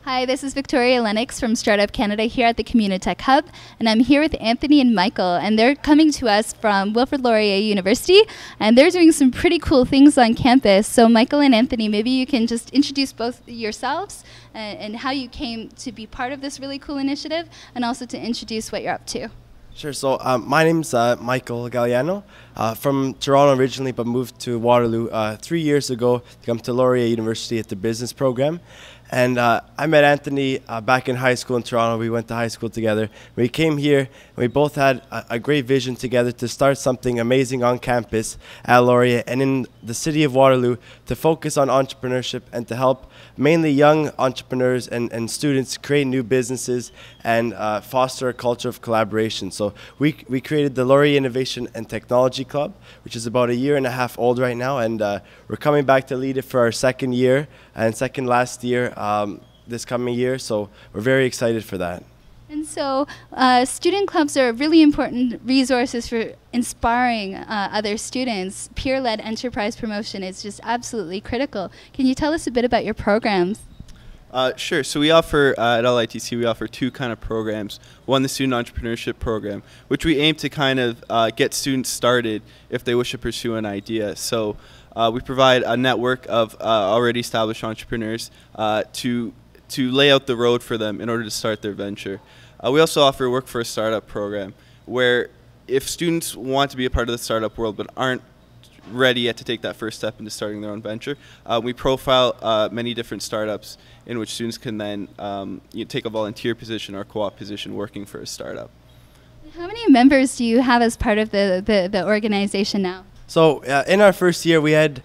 Hi, this is Victoria Lennox from Startup Canada here at the Communitech Hub, and I'm here with Anthony and Michael, and they're coming to us from Wilfrid Laurier University, and they're doing some pretty cool things on campus. So Michael and Anthony, maybe you can just introduce both yourselves and how you came to be part of this really cool initiative, and also to introduce what you're up to. Sure. So my name's Michael Galliano, from Toronto originally, but moved to Waterloo 3 years ago to come to Laurier University at the business program. And I met Anthony back in high school in Toronto. We went to high school together. We came here, and we both had a great vision together to start something amazing on campus at Laurier and in the city of Waterloo to focus on entrepreneurship and to help mainly young entrepreneurs and students create new businesses and foster a culture of collaboration. So we created the Laurier Innovation and Technology Club, which is about 1.5 years old right now, and we're coming back to lead it for our second year and second last year this coming year, so we're very excited for that. And so student clubs are really important resources for inspiring other students. Peer-led enterprise promotion is just absolutely critical. Can you tell us a bit about your programs? Sure. So we offer, at LITC, we offer two kind of programs. One, the Student Entrepreneurship Program, which we aim to kind of get students started if they wish to pursue an idea. So we provide a network of already established entrepreneurs to lay out the road for them in order to start their venture. We also offer a Work for a Startup program, where if students want to be a part of the startup world but aren't ready yet to take that first step into starting their own venture, we profile many different startups in which students can then take a volunteer position or co-op position working for a startup. How many members do you have as part of the organization now? So in our first year, we had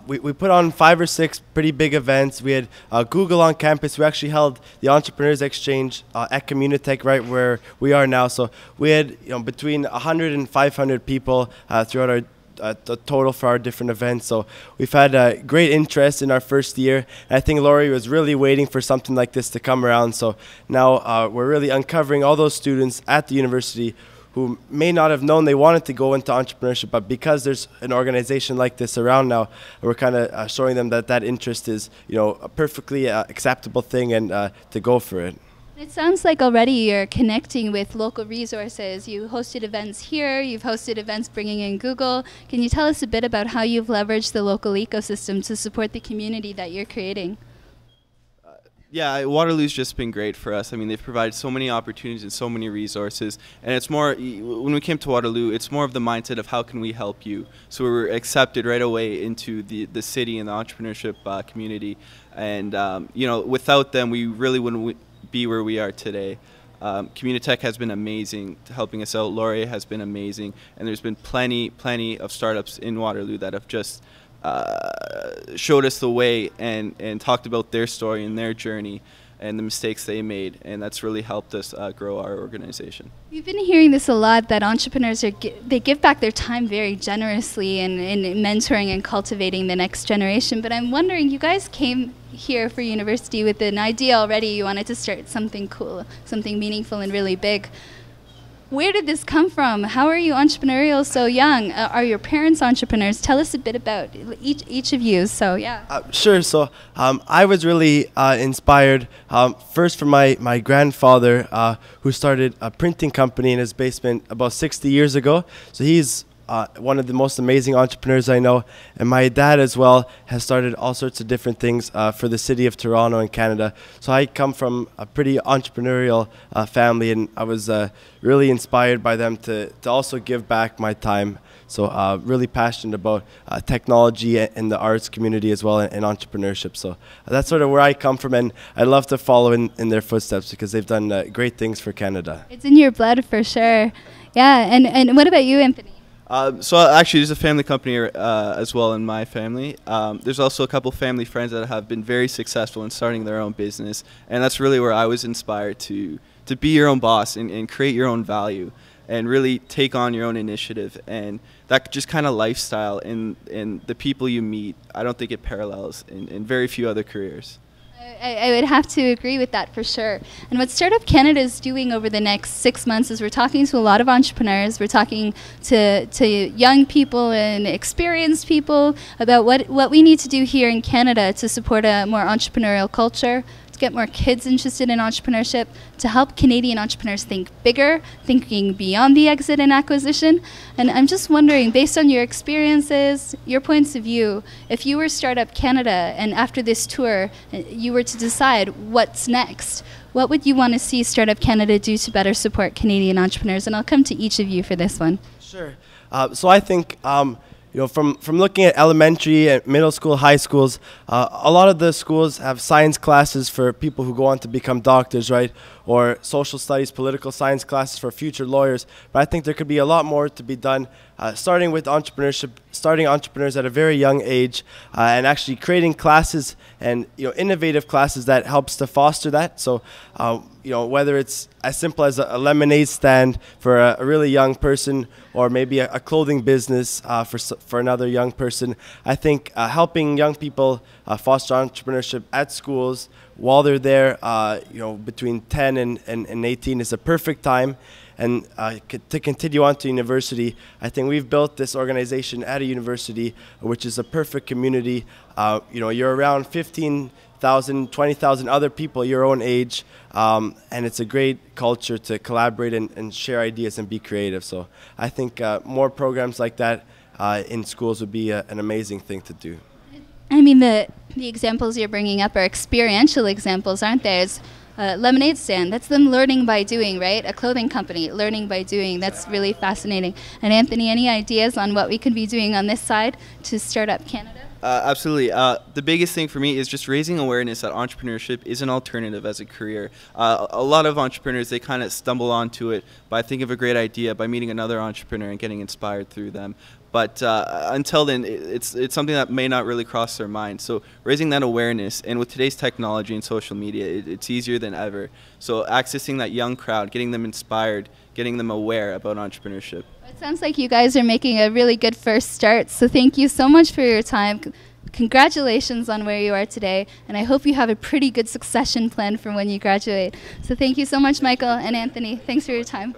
we put on 5 or 6 pretty big events. We had Google on campus. We actually held the Entrepreneurs Exchange at Communitech, right where we are now. So we had between 100 and 500 people throughout our the total for our different events. So we've had great interest in our first year. And I think Laurier was really waiting for something like this to come around. So now we're really uncovering all those students at the university who may not have known they wanted to go into entrepreneurship, but because there's an organization like this around now, we're kind of showing them that that interest is, a perfectly acceptable thing and to go for it. It sounds like already you're connecting with local resources. You hosted events here, you've hosted events bringing in Google. Can you tell us a bit about how you've leveraged the local ecosystem to support the community that you're creating? Yeah, Waterloo's just been great for us. I mean, they've provided so many opportunities and so many resources. And it's more, when we came to Waterloo, it's more of the mindset of how can we help you. So we were accepted right away into the city and the entrepreneurship community. And, without them, we really wouldn't be where we are today. Communitech has been amazing to helping us out. Laurier has been amazing. And there's been plenty of startups in Waterloo that have just showed us the way and talked about their story and their journey and the mistakes they made, and that's really helped us grow our organization. We've been hearing this a lot, that entrepreneurs they give back their time very generously in mentoring and cultivating the next generation. But I'm wondering, you guys came here for university with an idea already. You wanted to start something cool, something meaningful and really big. Where did this come from? How are you entrepreneurial so young? Are your parents entrepreneurs? Tell us a bit about each of you. So yeah. Sure. So I was really inspired first from my grandfather, who started a printing company in his basement about 60 years ago. So he's one of the most amazing entrepreneurs I know. And my dad as well has started all sorts of different things for the city of Toronto and Canada. So I come from a pretty entrepreneurial family, and I was really inspired by them to also give back my time. So really passionate about technology and the arts community as well, and entrepreneurship. So that's sort of where I come from, and I love to follow in their footsteps because they've done great things for Canada. It's in your blood for sure. Yeah, and what about you, Anthony? So actually, there's a family company as well in my family. There's also a couple family friends that have been very successful in starting their own business, and that's really where I was inspired to be your own boss and create your own value and really take on your own initiative. And that just kind of lifestyle and the people you meet, I don't think it parallels in very few other careers. I would have to agree with that for sure. And what Startup Canada is doing over the next 6 months is we're talking to a lot of entrepreneurs. We're talking to young people and experienced people about what we need to do here in Canada to support a more entrepreneurial culture, to get more kids interested in entrepreneurship, to help Canadian entrepreneurs think bigger, thinking beyond the exit and acquisition. And I'm just wondering, based on your experiences, your points of view, if you were Startup Canada and after this tour you were to decide what's next, what would you want to see Startup Canada do to better support Canadian entrepreneurs? And I'll come to each of you for this one. Sure. So I think from looking at elementary and middle school, high schools, a lot of the schools have science classes for people who go on to become doctors, right? Or social studies, political science classes for future lawyers. But I think there could be a lot more to be done, starting with entrepreneurship, starting entrepreneurs at a very young age, and actually creating classes and innovative classes that helps to foster that. So whether it's as simple as a lemonade stand for a really young person, or maybe a clothing business for another young person. I think helping young people foster entrepreneurship at schools while they're there, between 10 and 18 is a perfect time. And to continue on to university, I think we've built this organization at a university, which is a perfect community. You're around 15,000, 20,000 other people your own age, and it's a great culture to collaborate and share ideas and be creative. So I think more programs like that in schools would be an amazing thing to do. I mean, the examples you're bringing up are experiential examples, aren't they? It's lemonade stand, that's them learning by doing, right? A clothing company, learning by doing. That's really fascinating. And Anthony, any ideas on what we could be doing on this side to start up Canada? Absolutely. The biggest thing for me is just raising awareness that entrepreneurship is an alternative as a career. A lot of entrepreneurs, they kind of stumble onto it by thinking of a great idea, by meeting another entrepreneur and getting inspired through them. But until then, it's something that may not really cross their mind. So raising that awareness, and with today's technology and social media, it's easier than ever. So accessing that young crowd, getting them inspired, getting them aware about entrepreneurship. It sounds like you guys are making a really good first start. So thank you so much for your time. Congratulations on where you are today. And I hope you have a pretty good succession plan for when you graduate. So thank you so much, Michael and Anthony. Thanks for your time.